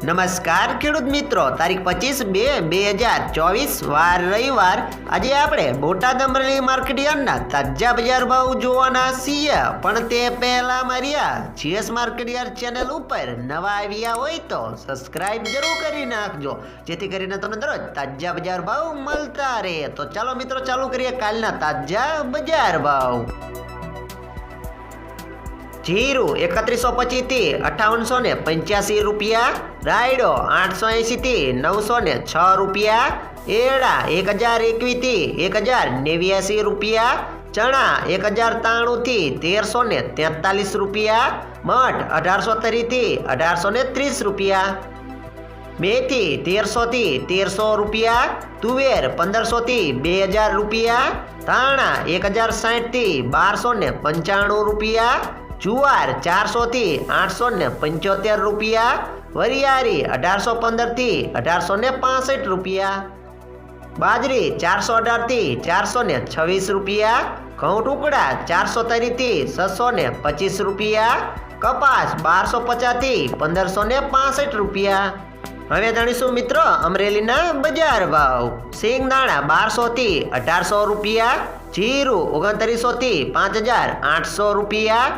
નમસ્કાર ખેડૂત મિત્રો, તારીખ 25/2/2024 વાર રવિવાર. આજે આપણે બોટાદ અમરેલી માર્કેટ યાર્ડના તાજા બજાર ભાવ જોવાના છીએ. પણ તે પહેલા મારી જીએસ માર્કેટ યાર્ડ ચેનલ ઉપર નવા આવ્યા હોય તો સબસ્ક્રાઇબ જરૂર કરી નાખજો, જેથી કરીને તમને દરરોજ તાજા બજાર ભાવ મળતા રહે. તો ચાલો મિત્રો, ચાલુ કરીએ કાલના તાજા બજાર ભાવ. જીરું 3125 થી 5885 રૂપિયા, રાયડો 880 થી 906 રૂપિયા, એરડા 1021 થી 1089 રૂપિયા, ચણા 1093 થી 1343 રૂપિયા, મઠ 1830 થી 1830 રૂપિયા, મેથી 1300 થી 1300 રૂપિયા, તુવેર 1500 થી 2000 રૂપિયા, ધાણા 1060 થી 1295 રૂપિયા, જુવાર 400 થી 875 રૂપિયા, વરિયાળી 1815 થી 1865 રૂપિયા, બાજરી 418 થી 426 રૂપિયા, ઘઉં ટુકડા 430 થી 625 રૂપિયા, કપાસ 1250 થી 1565 રૂપિયા. હવે જાણીશું મિત્રો અમરેલીના બજાર ભાવ. સિંગદાણા 1200 થી 1800 રૂપિયા, જીરું 2900 થી 5800 રૂપિયા,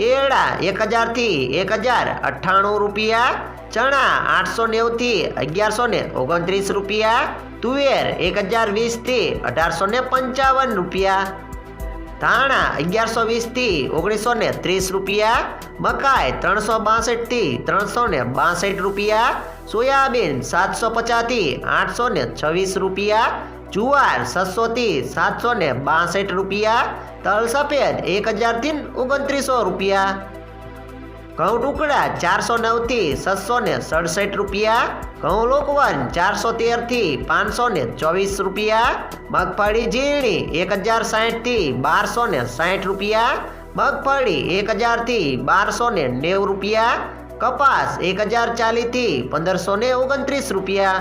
એરડા 1000 થી 1098 રૂપિયા, ચણા 890 થી 1129 રૂપિયા, તુવેર 1020 થી 1855 રૂપિયા, ધાણા 1120 થી 1930 રૂપિયા, મકાઈ 362 થી 362 રૂપિયા, સોયાબીન 750 થી 826 રૂપિયા, જુવાર 600 થી 762 રૂપિયા, તલ સફેદ 1000 થી 2900 રૂપિયા, ઘઉં ટુકડા 409 થી 667 રૂપિયા, ઘઉં લોકવન 413 થી 524 રૂપિયા, મગફળી ઝીણી 1060 થી 1260 રૂપિયા, મગફળી 1000 થી 1290 રૂપિયા, કપાસ 1040 થી 1529 રૂપિયા.